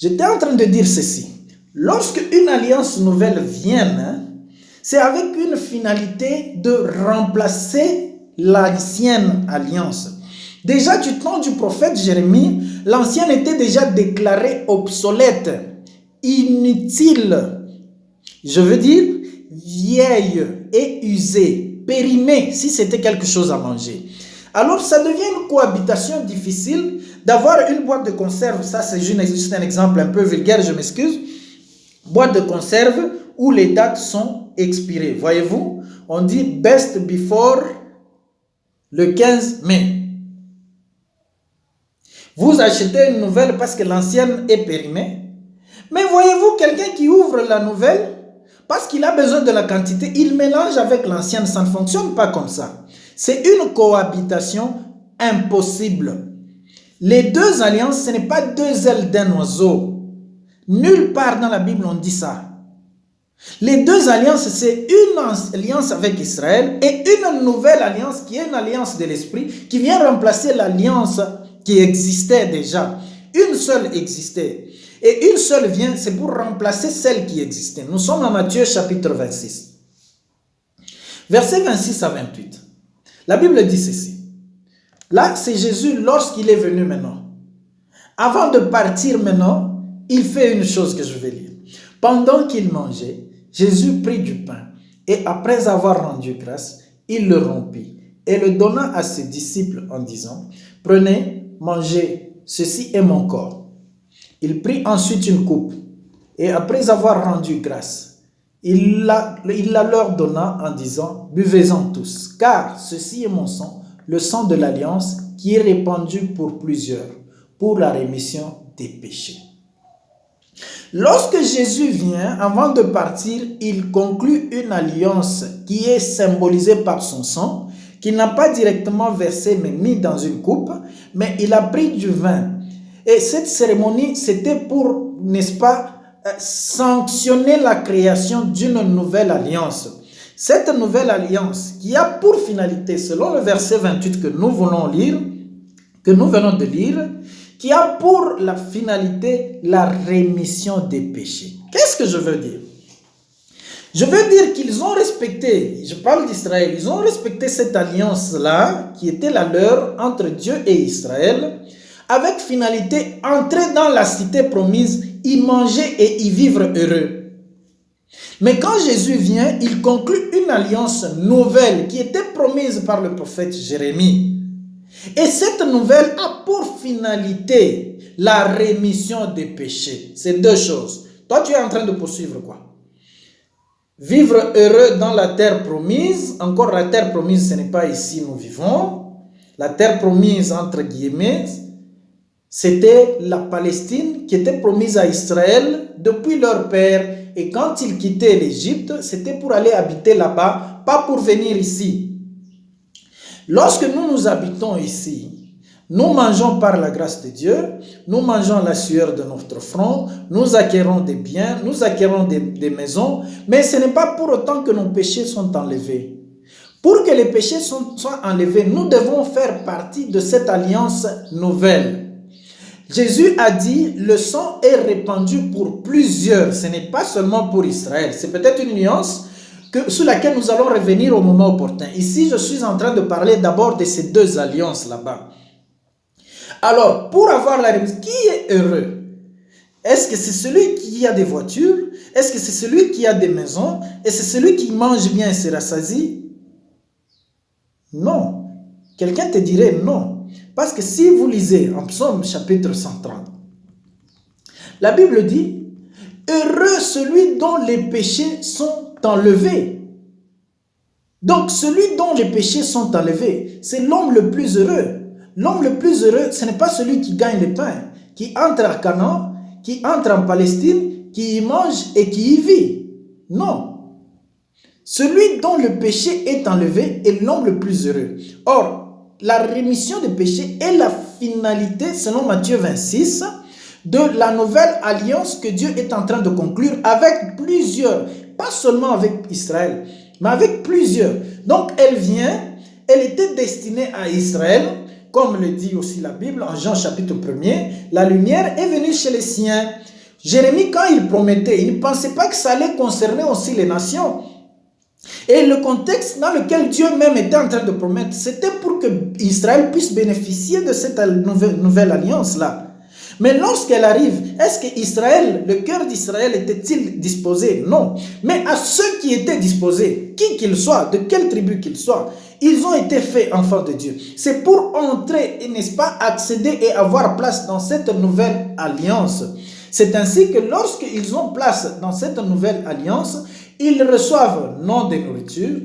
J'étais en train de dire ceci. Lorsque une alliance nouvelle vient, c'est avec une finalité de remplacer l'ancienne alliance. Déjà du temps du prophète Jérémie, l'ancienne était déjà déclarée obsolète, inutile, je veux dire vieille et usée, périmée, si c'était quelque chose à manger. Alors ça devient une cohabitation difficile d'avoir une boîte de conserve, ça c'est juste un exemple un peu vulgaire, je m'excuse, boîte de conserve où les dates sont expirées. Voyez-vous, on dit best before le 15 mai. Vous achetez une nouvelle parce que l'ancienne est périmée. Mais voyez-vous, quelqu'un qui ouvre la nouvelle, parce qu'il a besoin de la quantité, il mélange avec l'ancienne. Ça ne fonctionne pas comme ça. C'est une cohabitation impossible. Les deux alliances, ce n'est pas deux ailes d'un oiseau. Nulle part dans la Bible on dit ça. Les deux alliances, c'est une alliance avec Israël et une nouvelle alliance qui est une alliance de l'esprit qui vient remplacer l'alliance qui existait déjà. Une seule existait. Et une seule vient, c'est pour remplacer celle qui existait. Nous sommes en Matthieu chapitre 26. Versets 26 à 28. La Bible dit ceci. Là, c'est Jésus lorsqu'il est venu maintenant. Avant de partir maintenant, il fait une chose que je vais lire. Pendant qu'il mangeait, Jésus prit du pain et après avoir rendu grâce, il le rompit et le donna à ses disciples en disant, « Prenez, mangez, ceci est mon corps. » Il prit ensuite une coupe et après avoir rendu grâce, il la leur donna en disant, « Buvez-en tous, car ceci est mon sang, le sang de l'alliance qui est répandu pour plusieurs, pour la rémission des péchés. » Lorsque Jésus vient, avant de partir, il conclut une alliance qui est symbolisée par son sang, qu'il n'a pas directement versé mais mis dans une coupe, mais il a pris du vin. Et cette cérémonie, c'était pour, n'est-ce pas, sanctionner la création d'une nouvelle alliance. Cette nouvelle alliance qui a pour finalité, selon le verset 28 que nous venons de lire, qui a pour la finalité la rémission des péchés. Qu'est-ce que je veux dire? Je veux dire qu'ils ont respecté, je parle d'Israël, ils ont respecté cette alliance-là, qui était la leur entre Dieu et Israël, avec finalité, entrer dans la cité promise, y manger et y vivre heureux. Mais quand Jésus vient, il conclut une alliance nouvelle qui était promise par le prophète Jérémie. Et cette nouvelle a pour finalité la rémission des péchés. C'est deux choses. Toi, tu es en train de poursuivre quoi? Vivre heureux dans la terre promise. Encore la terre promise, ce n'est pas ici nous vivons. La terre promise, entre guillemets, c'était la Palestine qui était promise à Israël depuis leur père. Et quand ils quittaient l'Égypte, c'était pour aller habiter là-bas, pas pour venir ici. Lorsque nous habitons ici, nous mangeons par la grâce de Dieu, nous mangeons la sueur de notre front, nous acquérons des biens, nous acquérons des maisons, mais ce n'est pas pour autant que nos péchés sont enlevés. Pour que les péchés soient enlevés, nous devons faire partie de cette alliance nouvelle. Jésus a dit, le sang est répandu pour plusieurs, ce n'est pas seulement pour Israël, c'est peut-être une nuance sur laquelle nous allons revenir au moment opportun. Ici, je suis en train de parler d'abord de ces deux alliances là-bas. Alors, pour avoir la rémission, qui est heureux? Est-ce que c'est celui qui a des voitures? Est-ce que c'est celui qui a des maisons? Et c'est celui qui mange bien et se rassasie? Non. Quelqu'un te dirait non. Parce que si vous lisez en Psaume chapitre 130, la Bible dit, heureux celui dont les péchés sont enlevés. Donc celui dont les péchés sont enlevés, c'est l'homme le plus heureux. L'homme le plus heureux, ce n'est pas celui qui gagne le pain, qui entre à Canaan, qui entre en Palestine, qui y mange et qui y vit. Non. Celui dont le péché est enlevé est l'homme le plus heureux. Or, la rémission des péchés est la finalité, selon Matthieu 26, de la nouvelle alliance que Dieu est en train de conclure avec plusieurs, pas seulement avec Israël, mais avec plusieurs. Donc elle vient, elle était destinée à Israël, comme le dit aussi la Bible en Jean chapitre 1er, la lumière est venue chez les siens. Jérémie, quand il promettait, il ne pensait pas que ça allait concerner aussi les nations. Et le contexte dans lequel Dieu même était en train de promettre, c'était pour que Israël puisse bénéficier de cette nouvelle alliance-là. Mais lorsqu'elle arrive, est-ce que Israël, le cœur d'Israël était-il disposé? Non. Mais à ceux qui étaient disposés, qui qu'ils soient, de quelle tribu qu'ils soient, ils ont été faits enfants de Dieu. C'est pour entrer, n'est-ce pas, accéder et avoir place dans cette nouvelle alliance. C'est ainsi que lorsqu'ils ont place dans cette nouvelle alliance, ils reçoivent non des nourritures,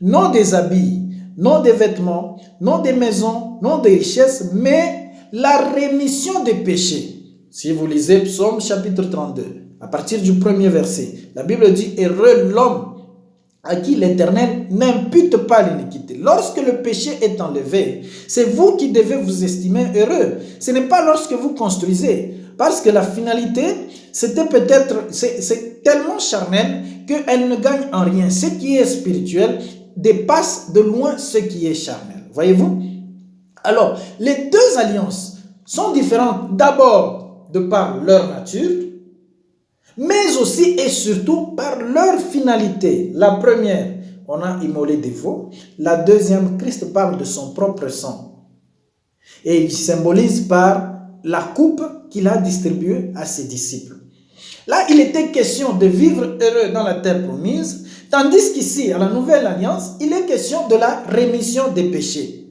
non des habits, non des vêtements, non des maisons, non des richesses, mais la rémission des péchés. Si vous lisez Psaume chapitre 32, à partir du premier verset, la Bible dit « Heureux l'homme à qui l'Éternel n'impute pas l'iniquité. » Lorsque le péché est enlevé, c'est vous qui devez vous estimer heureux. Ce n'est pas lorsque vous construisez. Parce que la finalité, c'était peut-être, c'est tellement charnel qu'elle ne gagne en rien. Ce qui est spirituel dépasse de loin ce qui est charnel. Voyez-vous? Alors, les deux alliances sont différentes d'abord de par leur nature, mais aussi et surtout par leur finalité. La première, on a immolé des veaux. La deuxième, Christ parle de son propre sang. Et il symbolise par la coupe qu'il a distribuée à ses disciples. Là, il était question de vivre heureux dans la terre promise, tandis qu'ici, à la nouvelle alliance, il est question de la rémission des péchés.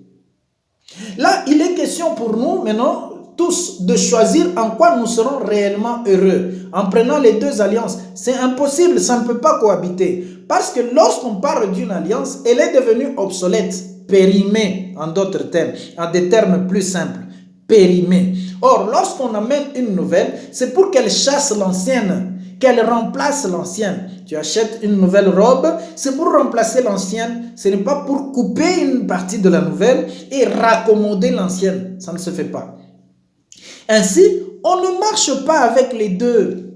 Là, il est question pour nous, maintenant, tous, de choisir en quoi nous serons réellement heureux. En prenant les deux alliances, c'est impossible, ça ne peut pas cohabiter. Parce que lorsqu'on parle d'une alliance, elle est devenue obsolète, périmée, en d'autres termes, en des termes plus simples. Périmée. Or, lorsqu'on amène une nouvelle, c'est pour qu'elle chasse l'ancienne, qu'elle remplace l'ancienne. Tu achètes une nouvelle robe, c'est pour remplacer l'ancienne. Ce n'est pas pour couper une partie de la nouvelle et raccommoder l'ancienne. Ça ne se fait pas. Ainsi, on ne marche pas avec les deux.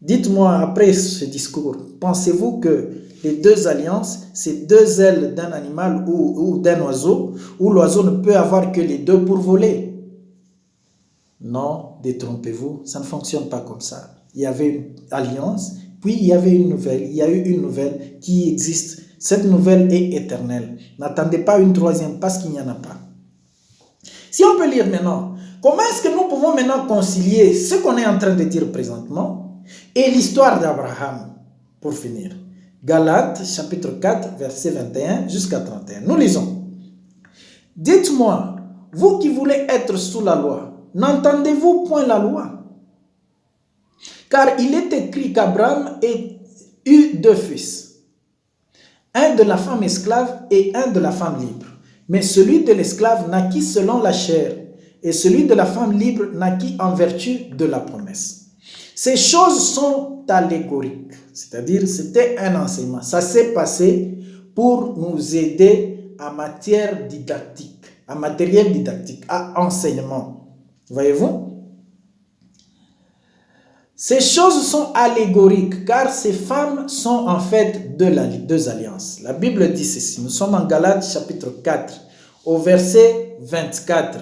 Dites-moi après ce discours, pensez-vous que les deux alliances, c'est deux ailes d'un animal ou d'un oiseau, où l'oiseau ne peut avoir que les deux pour voler? Non, détrompez-vous, ça ne fonctionne pas comme ça. Il y avait une alliance, puis il y avait une nouvelle. Il y a eu une nouvelle qui existe. Cette nouvelle est éternelle. N'attendez pas une troisième parce qu'il n'y en a pas. Si on peut lire maintenant, comment est-ce que nous pouvons maintenant concilier ce qu'on est en train de dire présentement et l'histoire d'Abraham, pour finir? Galates, chapitre 4, verset 21 jusqu'à 31. Nous lisons. « Dites-moi, vous qui voulez être sous la loi, n'entendez-vous point la loi? Car il est écrit qu'Abraham eut deux fils, un de la femme esclave et un de la femme libre. Mais celui de l'esclave naquit selon la chair, et celui de la femme libre naquit en vertu de la promesse. Ces choses sont allégoriques, c'est-à-dire c'était un enseignement. Ça s'est passé pour nous aider en matière didactique, en matériel didactique, à enseignement. Voyez-vous? Ces choses sont allégoriques, car ces femmes sont en fait deux alliances. La Bible dit ceci, nous sommes en Galates chapitre 4, au verset 24.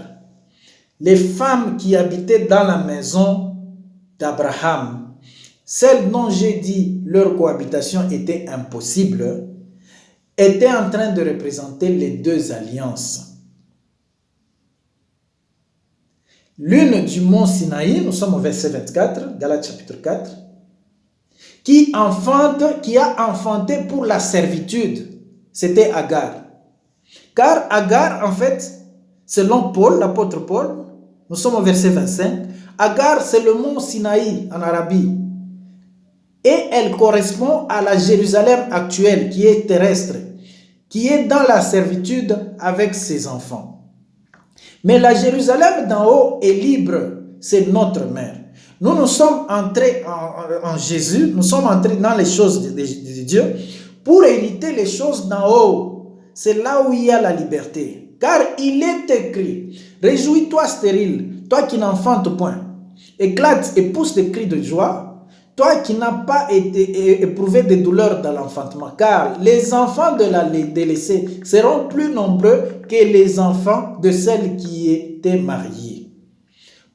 Les femmes qui habitaient dans la maison d'Abraham, celles dont j'ai dit leur cohabitation était impossible, étaient en train de représenter les deux alliances. L'une du mont Sinaï, nous sommes au verset 24, Galates chapitre 4, qui a enfanté pour la servitude, c'était Agar. Car Agar, en fait, selon Paul, l'apôtre Paul, nous sommes au verset 25, Agar, c'est le mont Sinaï en Arabie. Et elle correspond à la Jérusalem actuelle, qui est terrestre, qui est dans la servitude avec ses enfants. Mais la Jérusalem d'en haut est libre, c'est notre mère. Nous sommes entrés en Jésus, nous sommes entrés dans les choses de Dieu pour hériter les choses d'en haut. C'est là où il y a la liberté. Car il est écrit, réjouis-toi stérile, toi qui n'enfantes point. Éclate et pousse des cris de joie, toi qui n'as pas été éprouvé des douleurs dans l'enfantement, car les enfants de la délaissée seront plus nombreux que les enfants de celles qui étaient mariées.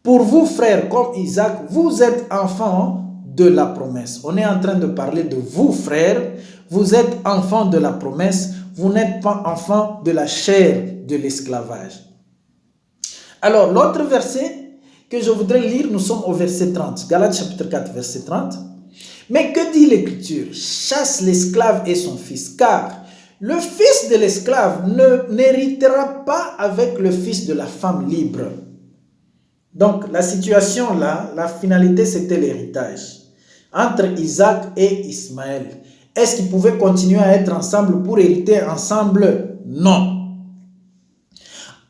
Pour vous, frères, comme Isaac, vous êtes enfants de la promesse. On est en train de parler de vous, frères. Vous êtes enfants de la promesse. Vous n'êtes pas enfants de la chair de l'esclavage. Alors, l'autre verset que je voudrais lire, nous sommes au verset 30. Galates chapitre 4, verset 30. Mais que dit l'Écriture? Chasse l'esclave et son fils, car le fils de l'esclave n'héritera pas avec le fils de la femme libre. Donc, la situation là, la finalité, c'était l'héritage entre Isaac et Ismaël. Est-ce qu'ils pouvaient continuer à être ensemble pour hériter ensemble? Non.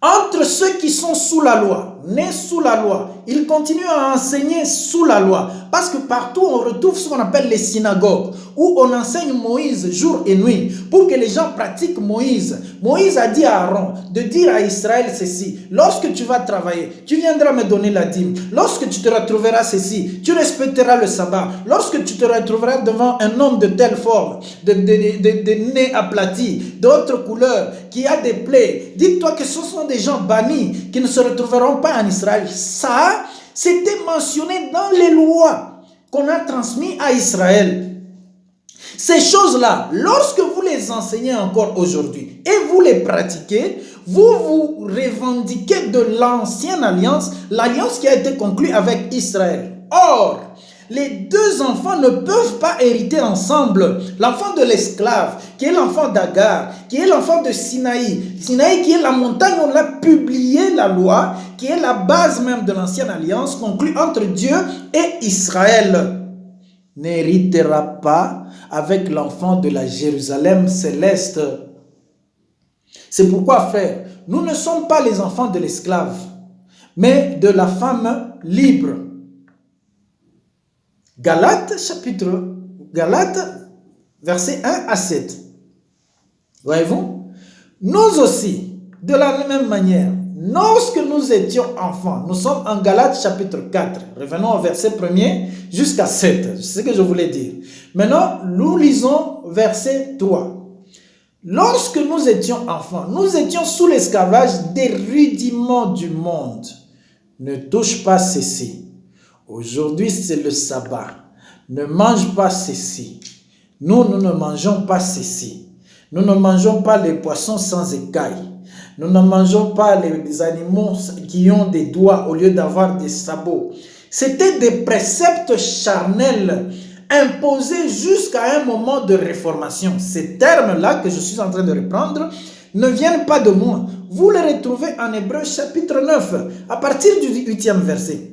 Entre ceux qui sont sous la loi, nés sous la loi, ils continuent à enseigner sous la loi. Parce que partout, on retrouve ce qu'on appelle les synagogues, où on enseigne Moïse jour et nuit, pour que les gens pratiquent Moïse. Moïse a dit à Aaron de dire à Israël ceci: lorsque tu vas travailler, tu viendras me donner la dîme. Lorsque tu te retrouveras ceci, tu respecteras le sabbat. Lorsque tu te retrouveras devant un homme de telle forme, de nez aplati, d'autres couleurs, qui a des plaies, dis-toi que ce sont des gens bannis, qui ne se retrouveront pas en Israël. Ça, c'était mentionné dans les lois qu'on a transmises à Israël. Ces choses-là, lorsque vous les enseignez encore aujourd'hui et vous les pratiquez, vous vous revendiquez de l'ancienne alliance, l'alliance qui a été conclue avec Israël. Or, les deux enfants ne peuvent pas hériter ensemble. L'enfant de l'esclave, qui est l'enfant d'Agar, qui est l'enfant de Sinaï. Sinaï qui est la montagne où on a publié la loi, qui est la base même de l'ancienne alliance conclue entre Dieu et Israël, n'héritera pas avec l'enfant de la Jérusalem céleste. C'est pourquoi, frère, nous ne sommes pas les enfants de l'esclave, mais de la femme libre. Galates, verset 1 à 7. Voyez-vous? Nous aussi, de la même manière, lorsque nous étions enfants, nous sommes en Galates chapitre 4. Revenons au verset 1er jusqu'à 7. C'est ce que je voulais dire. Maintenant, nous lisons verset 3. Lorsque nous étions enfants, nous étions sous l'esclavage des rudiments du monde. Ne touche pas ceci. Aujourd'hui, c'est le sabbat. Ne mange pas ceci. Nous ne mangeons pas ceci. Nous ne mangeons pas les poissons sans écailles. Nous ne mangeons pas les animaux qui ont des doigts au lieu d'avoir des sabots. C'était des préceptes charnels imposés jusqu'à un moment de réformation. Ces termes-là que je suis en train de reprendre ne viennent pas de moi. Vous les retrouvez en Hébreux chapitre 9, à partir du 8e verset.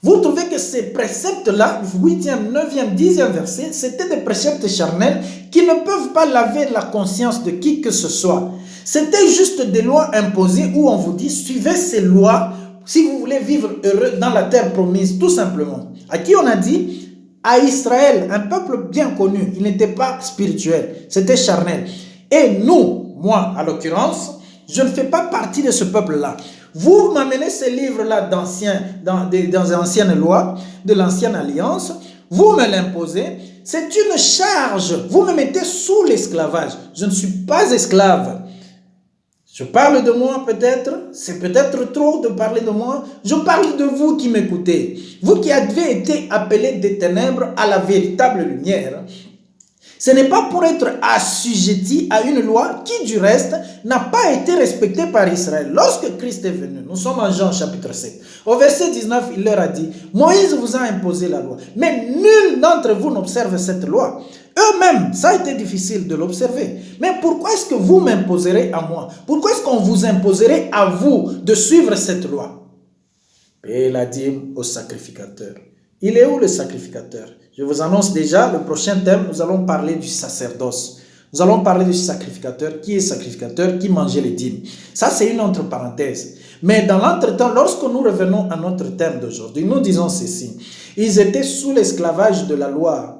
Vous trouvez que ces préceptes-là, 8e, 9e, 10e verset, c'était des préceptes charnels qui ne peuvent pas laver la conscience de qui que ce soit. C'était juste des lois imposées où on vous dit, suivez ces lois si vous voulez vivre heureux dans la terre promise, tout simplement. À qui on a dit? À Israël, un peuple bien connu, il n'était pas spirituel, c'était charnel. Et nous, moi en l'occurrence, je ne fais pas partie de ce peuple-là. Vous m'amenez ces livres-là dans les anciennes lois, de l'ancienne alliance, vous me l'imposez, c'est une charge, vous me mettez sous l'esclavage. Je ne suis pas esclave. Je parle de moi peut-être, c'est peut-être trop de parler de moi, je parle de vous qui m'écoutez. Vous qui avez été appelés des ténèbres à la véritable lumière. Ce n'est pas pour être assujetti à une loi qui, du reste, n'a pas été respectée par Israël. Lorsque Christ est venu, nous sommes en Jean chapitre 7, au verset 19, il leur a dit, Moïse vous a imposé la loi, mais nul d'entre vous n'observe cette loi. Eux-mêmes, ça a été difficile de l'observer. Mais pourquoi est-ce que vous m'imposerez à moi? Pourquoi est-ce qu'on vous imposerait à vous de suivre cette loi? Et il a dit au sacrificateur. Il est où le sacrificateur? Je vous annonce déjà, le prochain thème, nous allons parler du sacerdoce. Nous allons parler du sacrificateur. Qui est sacrificateur? Qui mangeait les dîmes? Ça, c'est une autre parenthèse. Mais dans l'entretemps, lorsque nous revenons à notre thème d'aujourd'hui, nous disons ceci. Ils étaient sous l'esclavage de la loi.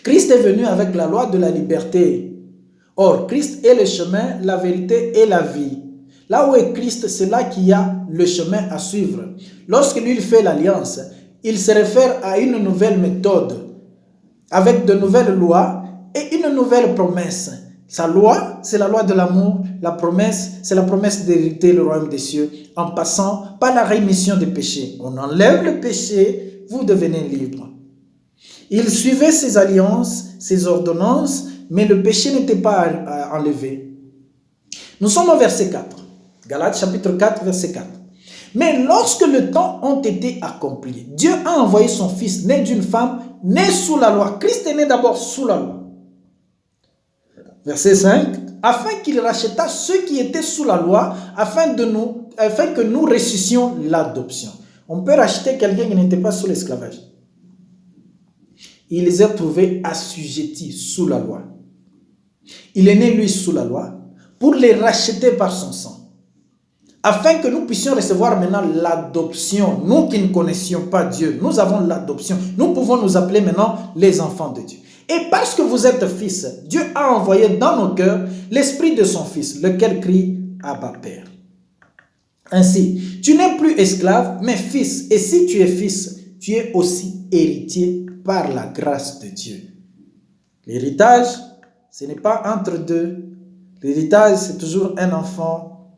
Christ est venu avec la loi de la liberté. Or, Christ est le chemin, la vérité et la vie. Là où est Christ, c'est là qu'il y a le chemin à suivre. Lorsque lui fait l'alliance, il se réfère à une nouvelle méthode, avec de nouvelles lois et une nouvelle promesse. Sa loi, c'est la loi de l'amour. La promesse, c'est la promesse d'hériter le royaume des cieux en passant par la rémission des péchés. On enlève le péché, vous devenez libre. Il suivait ses alliances, ses ordonnances, mais le péché n'était pas enlevé. Nous sommes au verset 4. Galates chapitre 4, verset 4. Mais lorsque le temps a été accompli, Dieu a envoyé son Fils, né d'une femme, né sous la loi. Christ est né d'abord sous la loi. Verset 5. Afin qu'il racheta ceux qui étaient sous la loi, afin que nous ressuscitions l'adoption. On peut racheter quelqu'un qui n'était pas sous l'esclavage. Il les a trouvés assujettis sous la loi. Il est né, lui, sous la loi, pour les racheter par son sang, afin que nous puissions recevoir maintenant l'adoption. Nous qui ne connaissions pas Dieu, nous avons l'adoption. Nous pouvons nous appeler maintenant les enfants de Dieu. Et parce que vous êtes fils, Dieu a envoyé dans nos cœurs l'esprit de son Fils, lequel crie « Abba, Père ». Ainsi, tu n'es plus esclave, mais fils. Et si tu es fils, tu es aussi héritier par la grâce de Dieu. L'héritage, ce n'est pas entre deux. L'héritage, c'est toujours un enfant.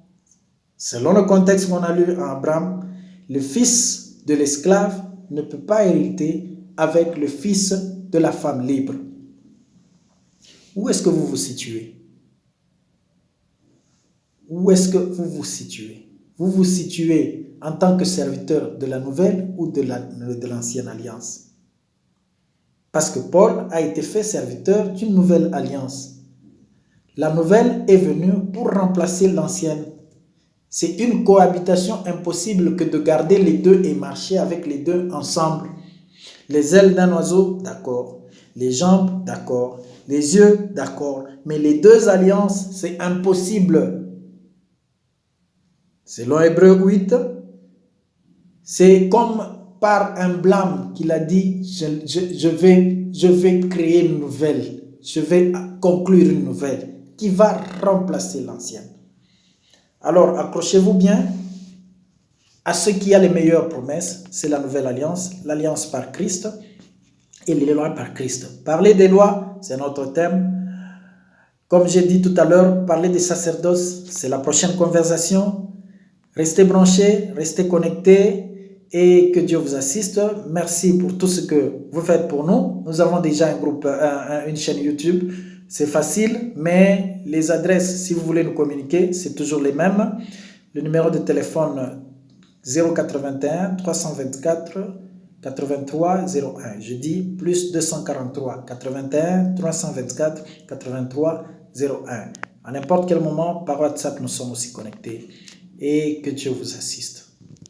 Selon le contexte qu'on a lu en Abraham, le fils de l'esclave ne peut pas hériter avec le fils de la femme libre. Où est-ce que vous vous situez? Où est-ce que vous vous situez? Vous vous situez en tant que serviteur de la nouvelle ou de l'ancienne alliance? Parce que Paul a été fait serviteur d'une nouvelle alliance. La nouvelle est venue pour remplacer l'ancienne. C'est une cohabitation impossible que de garder les deux et marcher avec les deux ensemble. Les ailes d'un oiseau, d'accord. Les jambes, d'accord. Les yeux, d'accord. Mais les deux alliances, c'est impossible. Selon Hébreux 8, c'est comme par un blâme qu'il a dit, je vais créer une nouvelle. Je vais conclure une nouvelle qui va remplacer l'ancienne. Alors, accrochez-vous bien à ce qui a les meilleures promesses. C'est la nouvelle alliance, l'alliance par Christ et les lois par Christ. Parler des lois, c'est notre thème. Comme j'ai dit tout à l'heure, parler des sacerdoces, c'est la prochaine conversation. Restez branchés, restez connectés et que Dieu vous assiste. Merci pour tout ce que vous faites pour nous. Nous avons déjà un groupe, une chaîne YouTube. C'est facile, mais les adresses, si vous voulez nous communiquer, c'est toujours les mêmes. Le numéro de téléphone 081 324 83 01. Je dis plus 243 81 324 83 01. À n'importe quel moment, par WhatsApp, nous sommes aussi connectés. Et que Dieu vous assiste.